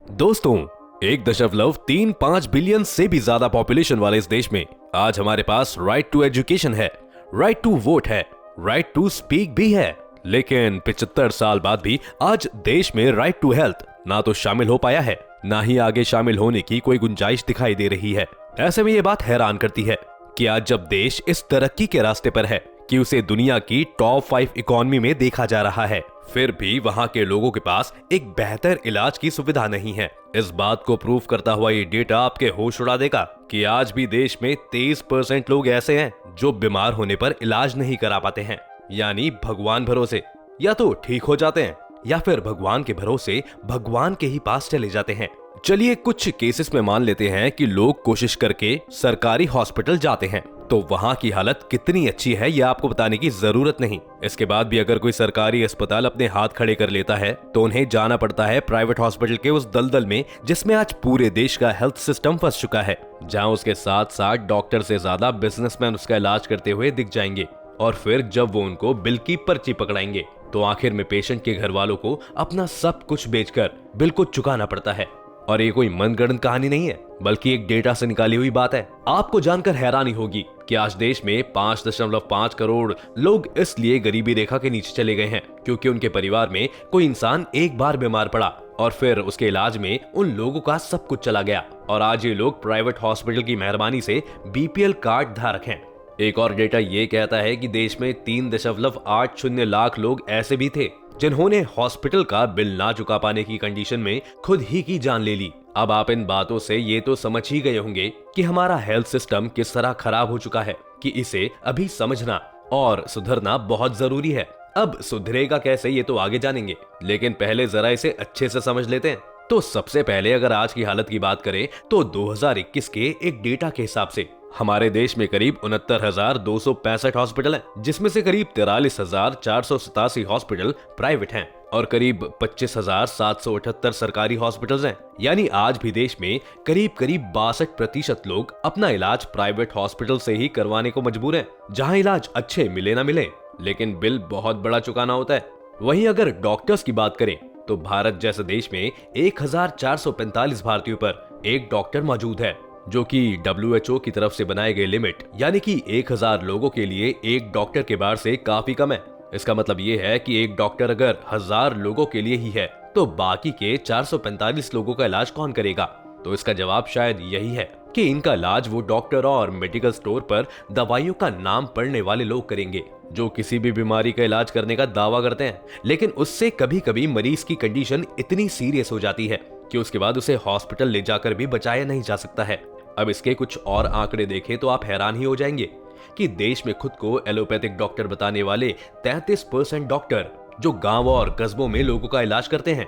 दोस्तों, 1.35 बिलियन से भी ज्यादा पॉपुलेशन वाले इस देश में आज हमारे पास राइट टू एजुकेशन है, राइट टू वोट है, राइट टू स्पीक भी है। लेकिन 75 साल बाद भी आज देश में राइट टू हेल्थ ना तो शामिल हो पाया है, ना ही आगे शामिल होने की कोई गुंजाइश दिखाई दे रही है। ऐसे में ये बात हैरान करती है कि आज जब देश इस तरक्की के रास्ते पर है कि उसे दुनिया की टॉप 5 इकोनॉमी में देखा जा रहा है, फिर भी वहां के लोगों के पास एक बेहतर इलाज की सुविधा नहीं है। इस बात को प्रूव करता हुआ ये डेटा आपके होश उड़ा देगा कि आज भी देश में 23% लोग ऐसे हैं जो बीमार होने पर इलाज नहीं करा पाते हैं। यानी भगवान भरोसे या तो ठीक हो जाते हैं या फिर भगवान के भरोसे भगवान के ही पास चले जाते हैं। चलिए कुछ केसेस में मान लेते हैं कि लोग कोशिश करके सरकारी हॉस्पिटल जाते हैं, तो वहां की हालत कितनी अच्छी है यह आपको बताने की जरूरत नहीं। इसके बाद भी अगर कोई सरकारी अस्पताल अपने हाथ खड़े कर लेता है तो उन्हें जाना पड़ता है प्राइवेट हॉस्पिटल के उस दलदल में जिसमें आज पूरे देश का हेल्थ सिस्टम फंस चुका है, जहां उसके साथ साथ डॉक्टर से ज्यादा बिजनेसमैन उसका इलाज करते हुए दिख जाएंगे। और फिर जब वो उनको बिल की पर्ची पकड़ाएंगे तो आखिर में पेशेंट के घर वालों को अपना सब कुछ बेचकर बिल को चुकाना पड़ता है। और ये कोई मनगढ़ंत कहानी नहीं है, बल्कि एक डेटा से निकाली हुई बात है। आपको जानकर हैरानी होगी कि आज देश में 5.5 करोड़ लोग इसलिए गरीबी रेखा के नीचे चले गए हैं क्योंकि उनके परिवार में कोई इंसान एक बार बीमार पड़ा और फिर उसके इलाज में उन लोगों का सब कुछ चला गया। और आज ये लोग प्राइवेट हॉस्पिटल की मेहरबानी से बीपीएल कार्ड धारक हैं। एक और डेटा ये कहता है कि देश में 3.80 लाख लोग ऐसे भी थे जिन्होंने हॉस्पिटल का बिल ना चुका पाने की कंडीशन में खुद ही की जान ले ली। अब आप इन बातों से ये तो समझ ही गए होंगे कि हमारा हेल्थ सिस्टम किस तरह खराब हो चुका है कि इसे अभी समझना और सुधरना बहुत जरूरी है। अब सुधरेगा कैसे ये तो आगे जानेंगे, लेकिन पहले जरा इसे अच्छे से समझ लेते हैं। तो सबसे पहले अगर आज की हालत की बात करें तो 2021 के एक डेटा के हिसाब से हमारे देश में करीब 69,265 हॉस्पिटल हैं, जिसमें से करीब 43,487 हॉस्पिटल प्राइवेट हैं और करीब 25,778 सरकारी हॉस्पिटल्स हैं। यानी आज भी देश में करीब 62% लोग अपना इलाज प्राइवेट हॉस्पिटल से ही करवाने को मजबूर हैं, जहां इलाज अच्छे मिले ना मिले लेकिन बिल बहुत बड़ा चुकाना होता है। वहीं अगर डॉक्टर्स की बात करें तो भारत जैसे देश में 1,445 भारतीयों पर एक डॉक्टर मौजूद है, जो कि WHO की तरफ से बनाए गए लिमिट यानी कि 1,000 लोगों के लिए एक डॉक्टर के बार से काफी कम है। इसका मतलब ये है कि एक डॉक्टर अगर 1,000 लोगों के लिए ही है तो बाकी के 445 लोगों का इलाज कौन करेगा? तो इसका जवाब शायद यही है कि इनका इलाज वो डॉक्टर और मेडिकल स्टोर पर दवाइयों का नाम पढ़ने वाले लोग करेंगे, जो किसी भी बीमारी का इलाज करने का दावा करते हैं, लेकिन उससे कभी कभी मरीज की कंडीशन इतनी सीरियस हो जाती है कि उसके बाद उसे हॉस्पिटल ले जाकर भी बचाया नहीं जा सकता है। अब इसके कुछ और आंकड़े देखें तो आप हैरान ही हो जाएंगे कि देश में खुद को एलोपैथिक डॉक्टर बताने वाले 33% डॉक्टर जो गांव और कस्बों में लोगों का इलाज करते हैं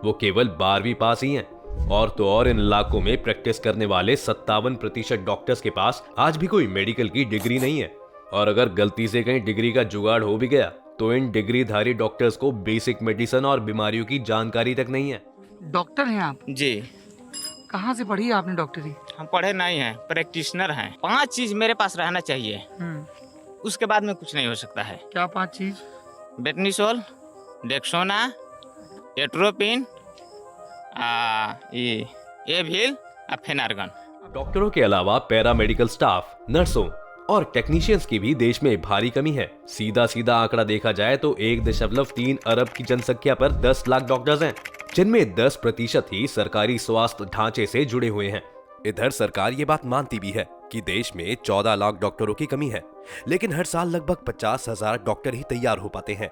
वो केवल 12वीं पास ही हैं। और तो और इन इलाकों में प्रैक्टिस करने वाले 57% डॉक्टर्स के पास आज भी कोई मेडिकल की डिग्री नहीं है। और अगर गलती से कहीं डिग्री का जुगाड़ हो भी गया तो इन डिग्रीधारी डॉक्टर्स को बेसिक मेडिसिन और बीमारियों की जानकारी तक नहीं है। डॉक्टर हैं आप? जी। कहाँ से पढ़ी है आपने डॉक्टरी? हम पढ़े नहीं हैं, प्रैक्टिशनर हैं। 5 चीज मेरे पास रहना चाहिए, उसके बाद में कुछ नहीं हो सकता है। क्या 5 चीज? बेटनिसोल, डेक्सोना, एट्रोपिन, एविल, फेनार्गन। डॉक्टरों के अलावा पैरामेडिकल स्टाफ, नर्सों और टेक्नीशियंस की भी देश में भारी कमी है। सीधा सीधा आंकड़ा देखा जाए तो 1.3 अरब की जनसंख्या पर 10 लाख डॉक्टर्स हैं, जिनमें 10% ही सरकारी स्वास्थ्य ढांचे से जुड़े हुए हैं। इधर सरकार ये बात मानती भी है कि देश में 14 लाख डॉक्टरों की कमी है, लेकिन हर साल लगभग 50,000 डॉक्टर ही तैयार हो पाते हैं।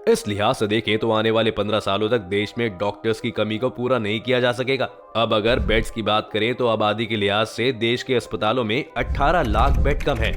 इस लिहाज से देखें तो आने वाले 15 सालों तक देश में डॉक्टर्स की कमी को पूरा नहीं किया जा सकेगा। अब अगर बेड्स की बात करें तो आबादी के लिहाज से देश के अस्पतालों में 18 लाख बेड कम है,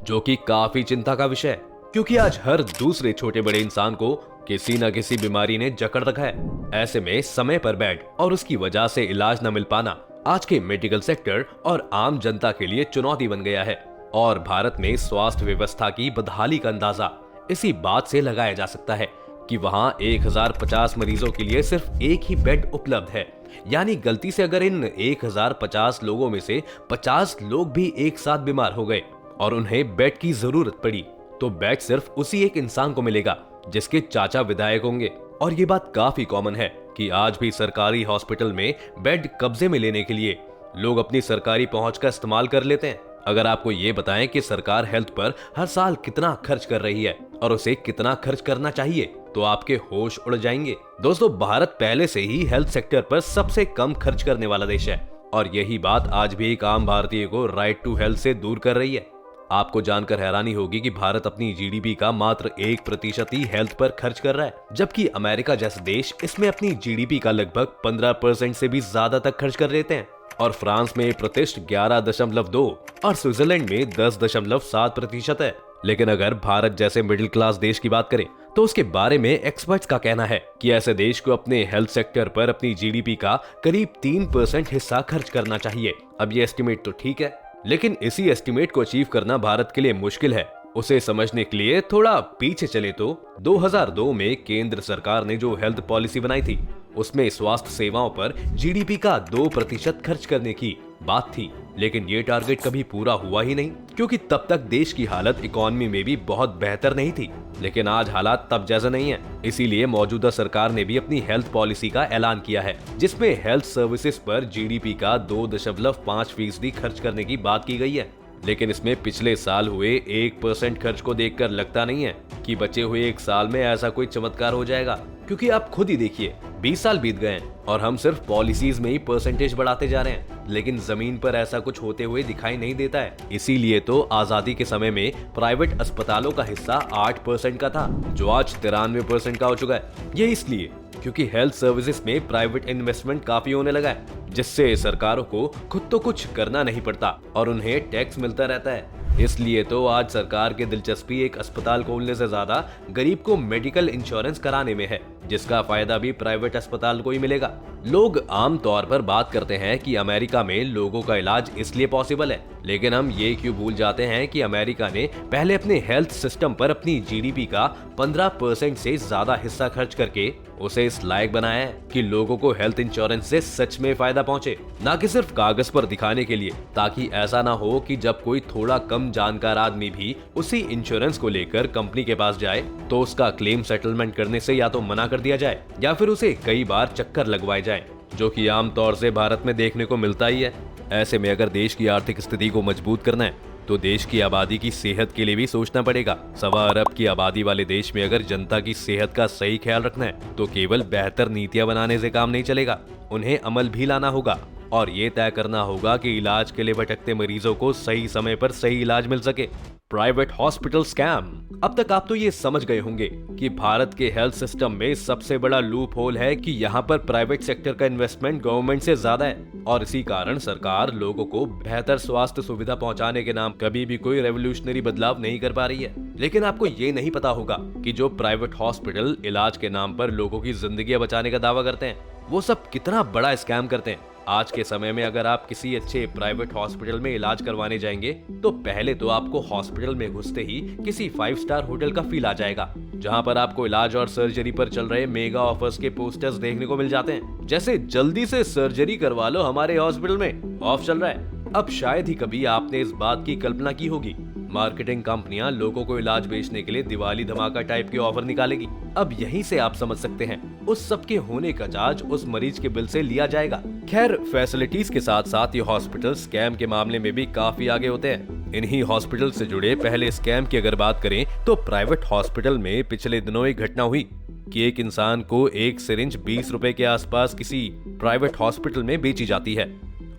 जो कि काफी चिंता का विषय है, क्योंकि आज हर दूसरे छोटे बड़े इंसान को किसी न किसी बीमारी ने जकड़ रखा है। ऐसे में समय पर बेड और उसकी वजह से इलाज न मिल पाना आज के मेडिकल सेक्टर और आम जनता के लिए चुनौती बन गया है। और भारत में स्वास्थ्य व्यवस्था की बदहाली का अंदाजा इसी बात से लगाया जा सकता है कि वहां 1050 मरीजों के लिए सिर्फ एक ही बेड उपलब्ध है। यानी गलती से अगर इन 1050 लोगों में से 50 लोग भी एक साथ बीमार हो गए और उन्हें बेड की जरूरत पड़ी तो बेड सिर्फ उसी एक इंसान को मिलेगा जिसके चाचा विधायक होंगे। और ये बात काफी कॉमन है कि आज भी सरकारी हॉस्पिटल में बेड कब्जे में लेने के लिए लोग अपनी सरकारी पहुंच का इस्तेमाल कर लेते हैं। अगर आपको ये बताएं कि सरकार हेल्थ पर हर साल कितना खर्च कर रही है और उसे कितना खर्च करना चाहिए, तो आपके होश उड़ जाएंगे। दोस्तों, भारत पहले से ही हेल्थ सेक्टर पर सबसे कम खर्च करने वाला देश है और यही बात आज भी एक आम भारतीय को राइट टू हेल्थ से दूर कर रही है। आपको जानकर हैरानी होगी कि भारत अपनी जीडीपी का मात्र 1% ही हेल्थ पर खर्च कर रहा है, जबकि अमेरिका जैसे देश इसमें अपनी जीडीपी का लगभग 15% से भी ज्यादा तक खर्च कर लेते हैं। और फ्रांस में प्रतिशत 11.2 और स्विट्जरलैंड में 10.7% है। लेकिन अगर भारत जैसे मिडिल क्लास देश की बात करें तो उसके बारे में एक्सपर्ट्स का कहना है कि ऐसे देश को अपने हेल्थ सेक्टर पर अपनी जीडीपी का करीब 3% हिस्सा खर्च करना चाहिए। अब ये एस्टिमेट तो ठीक है, लेकिन इसी एस्टिमेट को अचीव करना भारत के लिए मुश्किल है। उसे समझने के लिए थोड़ा पीछे चले तो 2002 में केंद्र सरकार ने जो हेल्थ पॉलिसी बनाई थी, उसमें स्वास्थ्य सेवाओं पर जीडीपी का 2% खर्च करने की बात थी। लेकिन ये टारगेट कभी पूरा हुआ ही नहीं, क्योंकि तब तक देश की हालत इकोनॉमी में भी बहुत बेहतर नहीं थी। लेकिन आज हालात तब जैसा नहीं है, इसीलिए मौजूदा सरकार ने भी अपनी हेल्थ पॉलिसी का ऐलान किया है, जिसमें हेल्थ सर्विसेज पर जीडीपी का 2.5% खर्च करने की बात की गई है। लेकिन इसमें पिछले साल हुए 1% खर्च को देखकर लगता नहीं है कि बचे हुए एक साल में ऐसा कोई चमत्कार हो जाएगा, क्योंकि आप खुद ही देखिए 20 साल बीत गए हैं और हम सिर्फ पॉलिसीज में ही परसेंटेज बढ़ाते जा रहे हैं, लेकिन जमीन पर ऐसा कुछ होते हुए दिखाई नहीं देता है। इसीलिए तो आजादी के समय में प्राइवेट अस्पतालों का हिस्सा 8% का था, जो आज 93% का हो चुका है। ये इसलिए क्योंकि हेल्थ सर्विसेज में प्राइवेट इन्वेस्टमेंट काफी होने लगा है, जिससे सरकारों को खुद तो कुछ करना नहीं पड़ता और उन्हें टैक्स मिलता रहता है। इसलिए तो आज सरकार की दिलचस्पी एक अस्पताल खोलने से ज्यादा गरीब को मेडिकल इंश्योरेंस कराने में है, जिसका फायदा भी प्राइवेट अस्पताल को ही मिलेगा। लोग आम तौर पर बात करते हैं कि अमेरिका में लोगों का इलाज इसलिए पॉसिबल है, लेकिन हम ये क्यों भूल जाते हैं कि अमेरिका ने पहले अपने हेल्थ सिस्टम पर अपनी जीडीपी का 15% से ज्यादा हिस्सा खर्च करके उसे इस लायक बनाया है कि लोगों को हेल्थ इंश्योरेंस से सच में फायदा पहुंचे, ना कि सिर्फ कागज पर दिखाने के लिए, ताकि ऐसा ना हो कि जब कोई थोड़ा कम जानकार आदमी भी उसी इंश्योरेंस को लेकर कंपनी के पास जाए तो उसका क्लेम सेटलमेंट करने से या तो मना कर दिया जाए या फिर उसे कई बार चक्कर लगवाए जाए, जो कि आम तौर से भारत में देखने को मिलता ही है। ऐसे में अगर देश की आर्थिक स्थिति को मजबूत करना है तो देश की आबादी की सेहत के लिए भी सोचना पड़ेगा। 1.25 अरब की आबादी वाले देश में अगर जनता की सेहत का सही ख्याल रखना है तो केवल बेहतर नीतियां बनाने से काम नहीं चलेगा, उन्हें अमल भी लाना होगा और ये तय करना होगा कि इलाज के लिए भटकते मरीजों को सही समय पर सही इलाज मिल सके। Private hospital scam. अब तक आप तो ये समझ गए होंगे कि भारत के हेल्थ सिस्टम में सबसे बड़ा लूप होल है कि यहाँ पर प्राइवेट सेक्टर का इन्वेस्टमेंट गवर्नमेंट से ज्यादा है और इसी कारण सरकार लोगों को बेहतर स्वास्थ्य सुविधा पहुंचाने के नाम कभी भी कोई रेवोल्यूशनरी बदलाव नहीं कर पा रही है। लेकिन आपको ये नहीं पता होगा कि जो प्राइवेट हॉस्पिटल इलाज के नाम पर लोगों की जिंदगियां बचाने का दावा करते हैं, वो सब कितना बड़ा स्कैम करते हैं। आज के समय में अगर आप किसी अच्छे प्राइवेट हॉस्पिटल में इलाज करवाने जाएंगे तो पहले तो आपको हॉस्पिटल में घुसते ही किसी 5 स्टार होटल का फील आ जाएगा, जहां पर आपको इलाज और सर्जरी पर चल रहे मेगा ऑफर्स के पोस्टर्स देखने को मिल जाते हैं, जैसे जल्दी से सर्जरी करवा लो, हमारे हॉस्पिटल में ऑफ चल रहा है। अब शायद ही कभी आपने इस बात की कल्पना की होगी, मार्केटिंग कंपनियां लोगों को इलाज बेचने के लिए दिवाली धमाका टाइप के ऑफर निकालेगी। अब यहीं से आप समझ सकते हैं उस सब के होने का चार्ज उस मरीज के बिल से लिया जाएगा। खैर, फैसिलिटीज के साथ साथ ये हॉस्पिटल स्कैम के मामले में भी काफी आगे होते हैं। इन्हीं हॉस्पिटल से जुड़े पहले स्कैम की अगर बात करें तो प्राइवेट हॉस्पिटल में पिछले दिनों एक घटना हुई कि एक इंसान को एक सिरिंज 20 रुपए के आसपास किसी प्राइवेट हॉस्पिटल में बेची जाती है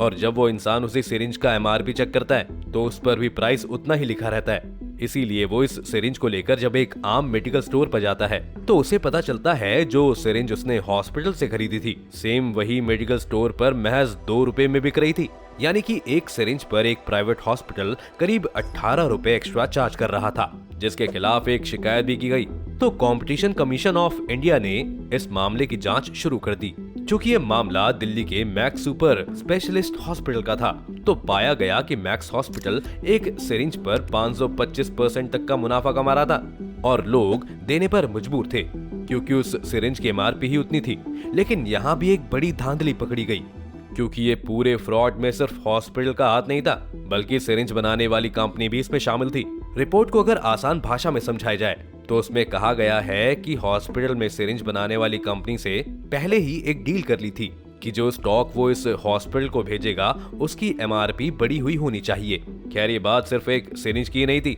और जब वो इंसान उसी सिरिंज का एमआरपी चेक करता है तो उस पर भी प्राइस उतना ही लिखा रहता है। इसीलिए वो इस सिरिंज को लेकर जब एक आम मेडिकल स्टोर पर जाता है तो उसे पता चलता है जो सिरिंज उसने हॉस्पिटल से खरीदी थी सेम वही मेडिकल स्टोर पर महज 2 रुपए में बिक रही थी। यानी कि एक सिरिंज पर एक प्राइवेट हॉस्पिटल करीब 18 रुपए एक्स्ट्रा चार्ज कर रहा था, जिसके खिलाफ एक शिकायत भी की गई। तो कंपटीशन कमीशन ऑफ इंडिया ने इस मामले की जांच शुरू कर दी। चूंकि ये मामला दिल्ली के मैक्स सुपर स्पेशलिस्ट हॉस्पिटल का था, तो पाया गया कि मैक्स हॉस्पिटल एक सिरिंज पर 525% तक का मुनाफा कमा रहा था और लोग देने पर मजबूर थे क्योंकि उस सिरिंज की एमआरपी ही उतनी थी। लेकिन यहाँ भी एक बड़ी धांधली पकड़ी गई, क्योंकि ये पूरे फ्रॉड में सिर्फ हॉस्पिटल का हाथ नहीं था, बल्कि सिरिंज बनाने वाली कंपनी भी इसमें शामिल थी। रिपोर्ट को अगर आसान भाषा में समझाया जाए तो उसमें कहा गया है कि हॉस्पिटल में सिरिंज बनाने वाली कंपनी से पहले ही एक डील कर ली थी कि जो स्टॉक वो इस हॉस्पिटल को भेजेगा उसकी MRP बढ़ी हुई होनी चाहिए। खैर ये बात सिर्फ एक सिरिंज की नहीं थी,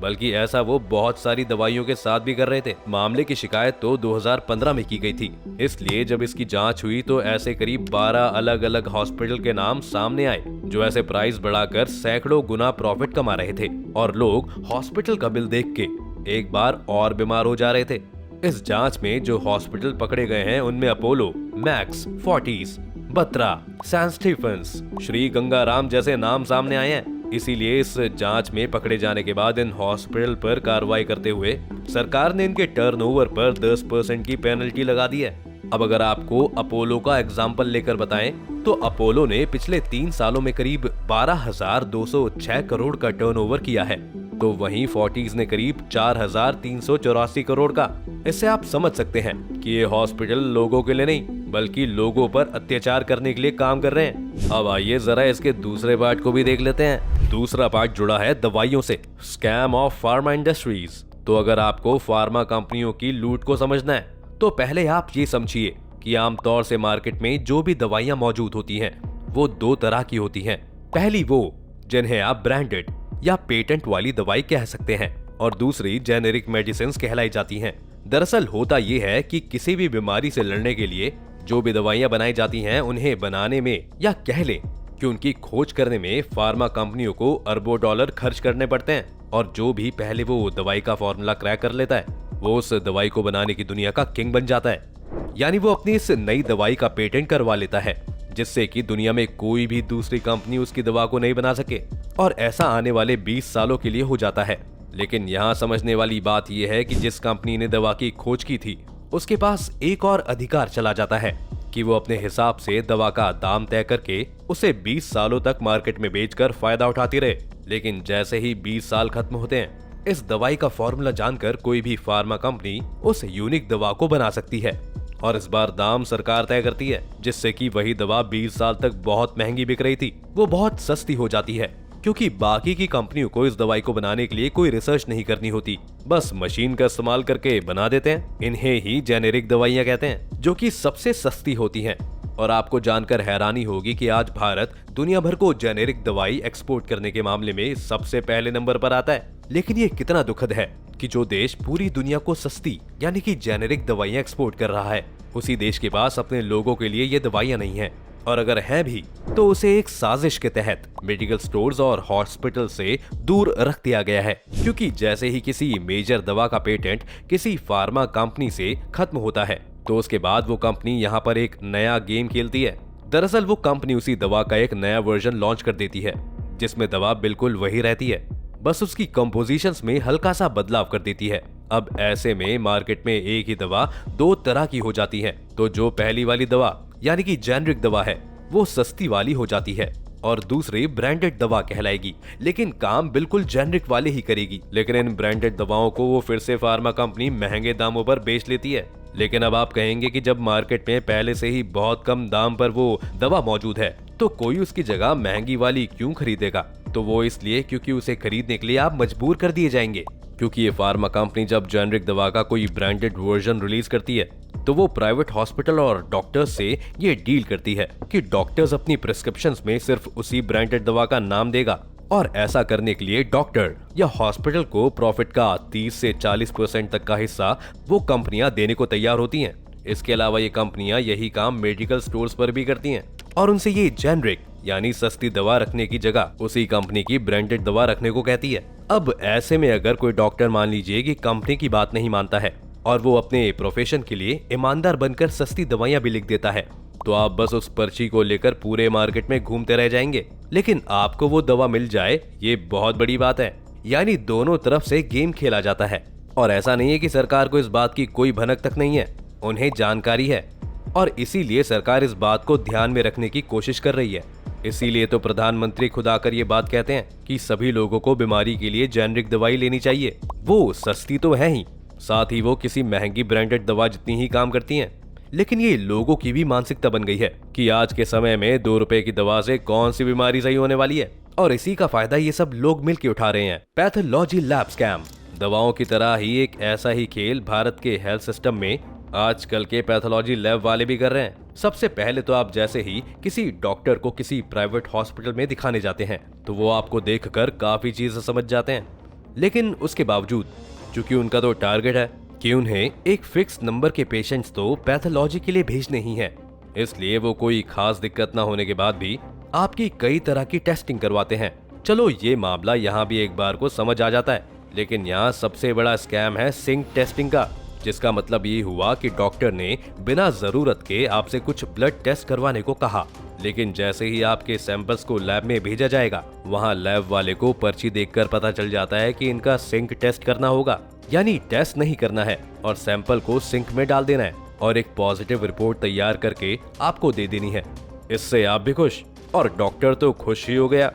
बल्कि ऐसा वो बहुत सारी दवाइयों के साथ भी कर रहे थे। मामले की शिकायत तो 2015 में की गई थी, इसलिए जब इसकी जांच हुई तो ऐसे करीब 12 अलग अलग हॉस्पिटल के नाम सामने आए जो ऐसे प्राइस बढ़ाकर सैकड़ों गुना प्रॉफिट कमा रहे थे, और लोग हॉस्पिटल का बिल देख के एक बार और बीमार हो जा रहे थे। इस जांच में जो हॉस्पिटल पकड़े गए हैं उनमें Apollo, Max, Fortis, Batra, Saint Stephen's, Shri Gangaram जैसे नाम सामने आए हैं। इसीलिए इस जांच में पकड़े जाने के बाद इन हॉस्पिटल पर कार्रवाई करते हुए सरकार ने इनके टर्नओवर पर 10% की पेनल्टी लगा दी है। अब अगर आपको अपोलो का एग्जाम्पल लेकर बताएं तो अपोलो ने पिछले 3 सालों में करीब 12,206 करोड़ का टर्नओवर किया है, तो वहीं फोर्टिस ने करीब 4,384 करोड़ का। इससे आप समझ सकते हैं कि ये हॉस्पिटल लोगों के लिए नहीं बल्कि लोगों पर अत्याचार करने के लिए काम कर रहे हैं। अब आइए जरा इसके दूसरे पार्ट को भी देख लेते हैं। दूसरा पार्ट जुड़ा है दवाइयों से, स्कैम ऑफ फार्मा इंडस्ट्रीज। तो अगर आपको फार्मा कंपनियों की लूट को समझना है तो पहले आप ये समझिए कि आमतौर से मार्केट में जो भी दवाइयां मौजूद होती हैं वो 2 तरह की होती हैं। पहली वो जिन्हें आप ब्रांडेड या पेटेंट वाली दवाई कह सकते हैं, और दूसरी जेनेरिक मेडिसिन कहलाई जाती हैं। दरअसल होता ये है कि किसी भी बीमारी से लड़ने के लिए जो भी दवाइयां बनाई जाती हैं उन्हें बनाने में, या कह लें कि उनकी खोज करने में फार्मा कंपनियों को अरबों डॉलर खर्च करने पड़ते हैं, और जो भी पहले वो दवाई का फॉर्मूला क्रैक कर लेता है वो उस दवाई को बनाने की दुनिया का किंग बन जाता है। यानी वो अपनी इस नई दवाई का पेटेंट करवा लेता है जिससे कि दुनिया में कोई भी दूसरी कंपनी उसकी दवा को नहीं बना सके, और ऐसा आने वाले 20 सालों के लिए हो जाता है। लेकिन यहाँ समझने वाली बात यह है कि जिस कंपनी ने दवा की खोज की थी उसके पास एक और अधिकार चला जाता है कि वो अपने हिसाब से दवा का दाम तय करके उसे 20 सालों तक मार्केट में बेचकर फायदा उठाती रहे। लेकिन जैसे ही 20 साल खत्म होते हैं, इस दवाई का फॉर्मूला जानकर कोई भी फार्मा कंपनी उस यूनिक दवा को बना सकती है, और इस बार दाम सरकार तय करती है, जिससे कि वही दवा 20 साल तक बहुत महंगी बिक रही थी वो बहुत सस्ती हो जाती है, क्योंकि बाकी की कंपनियों को इस दवाई को बनाने के लिए कोई रिसर्च नहीं करनी होती, बस मशीन का इस्तेमाल करके बना देते हैं। इन्हें ही जेनेरिक दवाइयां कहते हैं, जो कि सबसे सस्ती होती हैं। और आपको जानकर हैरानी होगी कि आज भारत दुनिया भर को जेनेरिक दवाई एक्सपोर्ट करने के मामले में सबसे पहले नंबर पर आता है। लेकिन ये कितना दुखद है कि जो देश पूरी दुनिया को सस्ती यानी कि जेनेरिक दवाइयां एक्सपोर्ट कर रहा है, उसी देश के पास अपने लोगों के लिए ये दवाइयां नहीं है, और अगर है भी तो उसे एक साजिश के तहत मेडिकल स्टोर्स और हॉस्पिटल से दूर रख दिया गया है। क्योंकि जैसे ही किसी मेजर दवा का पेटेंट किसी फार्मा कंपनी से खत्म होता है तो उसके बाद वो कंपनी यहाँ पर एक नया गेम खेलती है। दरअसल वो कंपनी उसी दवा का एक नया वर्जन लॉन्च कर देती है जिसमें दवा बिल्कुल वही रहती है, बस उसकी कंपोजिशंस में हल्का सा बदलाव कर देती है। अब ऐसे में मार्केट में एक ही दवा 2 तरह की हो जाती है। तो जो पहली वाली दवा यानी कि जेनरिक दवा है वो सस्ती वाली हो जाती है, और दूसरी ब्रांडेड दवा कहलाएगी, लेकिन काम बिल्कुल जेनरिक वाले ही करेगी। लेकिन इन ब्रांडेड दवाओं को वो फिर से फार्मा कंपनी महंगे दामों पर बेच लेती है। लेकिन अब आप कहेंगे कि जब मार्केट में पहले से ही बहुत कम दाम पर वो दवा मौजूद है तो कोई उसकी जगह महंगी वाली क्यों खरीदेगा? तो वो इसलिए क्योंकि उसे खरीदने के लिए आप मजबूर कर दिए जाएंगे। क्योंकि ये फार्मा कंपनी जब जेनरिक दवा का कोई ब्रांडेड वर्जन रिलीज करती है तो वो प्राइवेट हॉस्पिटल और डॉक्टर्स से ये डील करती है कि डॉक्टर्स अपनी प्रिस्क्रिप्शंस में सिर्फ उसी ब्रांडेड दवा का नाम देगा, और ऐसा करने के लिए डॉक्टर या हॉस्पिटल को प्रॉफिट का 30 से 40% तक का हिस्सा वो कंपनियां देने को तैयार होती हैं। इसके अलावा ये कंपनियां यही काम मेडिकल स्टोर्स पर भी करती हैं, और उनसे ये जेनरिक यानी सस्ती दवा रखने की जगह उसी कंपनी की ब्रांडेड दवा रखने को कहती है। अब ऐसे में अगर कोई डॉक्टर मान लीजिए कि कंपनी की बात नहीं मानता है और वो अपने प्रोफेशन के लिए ईमानदार बनकर सस्ती दवाइयां भी लिख देता है, तो आप बस उस पर्ची को लेकर पूरे मार्केट में घूमते रह जाएंगे, लेकिन आपको वो दवा मिल जाए ये बहुत बड़ी बात है। यानी दोनों तरफ से गेम खेला जाता है। और ऐसा नहीं है कि सरकार को इस बात की कोई भनक तक नहीं है, उन्हें जानकारी है, और इसीलिए सरकार इस बात को ध्यान में रखने की कोशिश कर रही है। इसीलिए तो प्रधानमंत्री खुद आकर ये बात कहते हैं कि सभी लोगों को बीमारी के लिए जेनरिक दवाई लेनी चाहिए। वो सस्ती तो है ही, साथ ही वो किसी महंगी ब्रांडेड दवा जितनी ही काम करती हैं। लेकिन ये लोगों की भी मानसिकता बन गई है कि आज के समय में 2 रुपए की दवा से कौन सी बीमारी सही होने वाली है, और इसी का फायदा ये सब लोग मिलकर उठा रहे हैं। Pathology lab scam. दवाओं की तरह ही एक ऐसा ही खेल भारत के हेल्थ सिस्टम में आजकल के पैथोलॉजी लैब वाले भी कर रहे हैं। सबसे पहले तो आप जैसे ही किसी डॉक्टर को किसी प्राइवेट हॉस्पिटल में दिखाने जाते हैं तो वो आपको देखकर काफी चीजें समझ जाते हैं, लेकिन उसके बावजूद चूंकि उनका तो टारगेट है कि उन्हें एक फिक्स नंबर के पेशेंट्स तो पैथोलॉजी के लिए भेजने ही हैं, इसलिए वो कोई खास दिक्कत ना होने के बाद भी आपकी कई तरह की टेस्टिंग करवाते हैं। चलो ये मामला यहाँ भी एक बार को समझ आ जाता है, लेकिन यहाँ सबसे बड़ा स्कैम है सिंक टेस्टिंग का, जिसका मतलब ये हुआ कि डॉक्टर ने बिना जरूरत के आपसे कुछ ब्लड टेस्ट करवाने को कहा, लेकिन जैसे ही आपके सैंपल्स को लैब में भेजा जाएगा वहाँ लैब वाले को पर्ची देखकर पता चल जाता है कि इनका सिंक टेस्ट करना होगा, यानी टेस्ट नहीं करना है और सैंपल को सिंक में डाल देना है और एक पॉजिटिव रिपोर्ट तैयार करके आपको दे देनी है। इससे आप भी खुश और डॉक्टर तो खुश ही हो गया।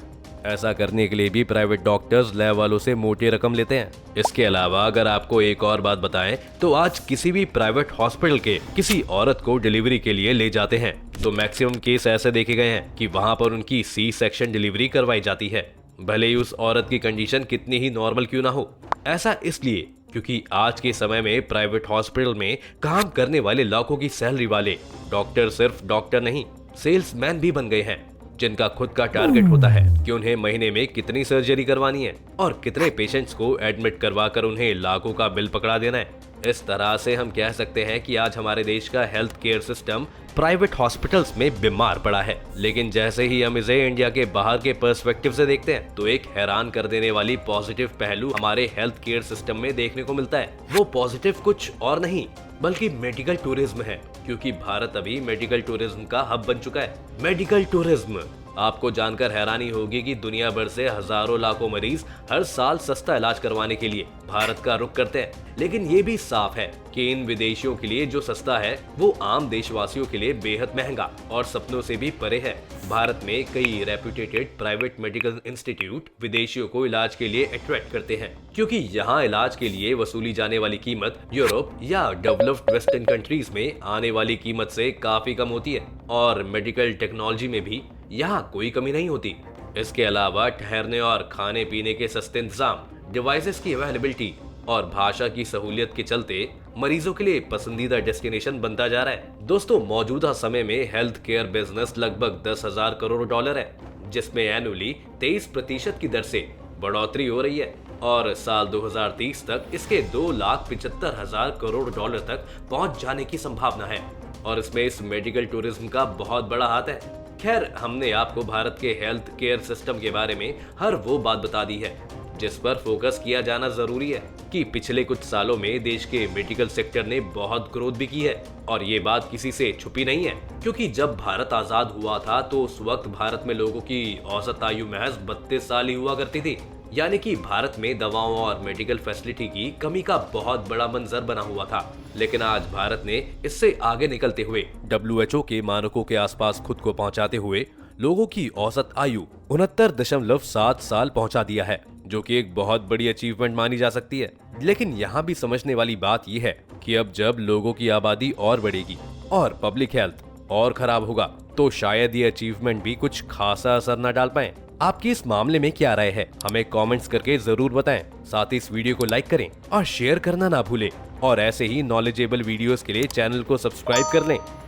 ऐसा करने के लिए भी प्राइवेट डॉक्टर्स लैब वालों से मोटी रकम लेते हैं। इसके अलावा अगर आपको एक और बात बताएं तो आज किसी भी प्राइवेट हॉस्पिटल के किसी औरत को डिलीवरी के लिए ले जाते हैं तो मैक्सिमम केस ऐसे देखे गए हैं कि वहां पर उनकी सी सेक्शन डिलीवरी करवाई जाती है, भले ही उस औरत की कंडीशन कितनी ही नॉर्मल क्यों ना हो। ऐसा इसलिए क्योंकि आज के समय में प्राइवेट हॉस्पिटल में काम करने वाले लाखों की सैलरी वाले डॉक्टर सिर्फ डॉक्टर नहीं, सेल्समैन भी बन गए हैं, जिनका खुद का टारगेट होता है कि उन्हें महीने में कितनी सर्जरी करवानी है और कितने पेशेंट्स को एडमिट करवाकर उन्हें लाखों का बिल पकड़ा देना है। इस तरह से हम कह सकते हैं कि आज हमारे देश का health care system private hospitals में बीमार पड़ा है, लेकिन जैसे ही हम इसे इंडिया के बाहर के पर्सपेक्टिव से देखते हैं तो एक हैरान कर देने वाली पॉजिटिव पहलू हमारे हेल्थ केयर सिस्टम में देखने को मिलता है। वो पॉजिटिव कुछ और नहीं बल्कि मेडिकल टूरिज्म है, क्योंकि भारत अभी मेडिकल टूरिज्म का हब बन चुका है। मेडिकल टूरिज्म आपको जानकर हैरानी होगी कि दुनिया भर से हजारों लाखों मरीज हर साल सस्ता इलाज करवाने के लिए भारत का रुख करते हैं, लेकिन ये भी साफ है कि इन विदेशियों के लिए जो सस्ता है वो आम देशवासियों के लिए बेहद महंगा और सपनों से भी परे है। भारत में कई रेप्यूटेड प्राइवेट मेडिकल इंस्टीट्यूट विदेशियों को इलाज के लिए अट्रैक्ट करते हैं, क्योंकि यहाँ इलाज के लिए वसूली जाने वाली कीमत यूरोप या डेवलप्ड वेस्टर्न कंट्रीज में आने वाली कीमत से काफी कम होती है और मेडिकल टेक्नोलॉजी में भी यहाँ कोई कमी नहीं होती। इसके अलावा ठहरने और खाने पीने के सस्ते इंतजाम, डिवाइसेस की अवेलेबिलिटी और भाषा की सहूलियत के चलते मरीजों के लिए पसंदीदा डेस्टिनेशन बनता जा रहा है। दोस्तों, मौजूदा समय में हेल्थ केयर बिजनेस लगभग 10,000 करोड़ डॉलर है, जिसमें एनुअली 23% की दर से बढ़ोतरी हो रही है और साल 2030 तक इसके 2,75,000 करोड़ डॉलर तक पहुंच जाने की संभावना है और इसमें इस मेडिकल टूरिज्म का बहुत बड़ा हाथ है। खैर, हमने आपको भारत के हेल्थ केयर सिस्टम के बारे में हर वो बात बता दी है जिस पर फोकस किया जाना जरूरी है कि पिछले कुछ सालों में देश के मेडिकल सेक्टर ने बहुत ग्रोथ भी की है और ये बात किसी से छुपी नहीं है, क्योंकि जब भारत आजाद हुआ था तो उस वक्त भारत में लोगों की औसत आयु महज 32 साल ही हुआ करती थी, यानी कि भारत में दवाओं और मेडिकल फैसिलिटी की कमी का बहुत बड़ा मंजर बना हुआ था। लेकिन आज भारत ने इससे आगे निकलते हुए WHO के मानकों के आसपास खुद को पहुंचाते हुए लोगों की औसत आयु 69.7 साल पहुंचा दिया है, जो कि एक बहुत बड़ी अचीवमेंट मानी जा सकती है। लेकिन यहाँ भी समझने वाली बात यह है कि अब जब लोगों की आबादी और बढ़ेगी और पब्लिक हेल्थ और खराब होगा तो शायद ये अचीवमेंट भी कुछ खासा असर न डाल पाए। आपकी इस मामले में क्या राय है, हमें कमेंट्स करके जरूर बताएं। साथ ही इस वीडियो को लाइक करें और शेयर करना ना भूलें और ऐसे ही नॉलेजेबल वीडियोस के लिए चैनल को सब्सक्राइब कर लें।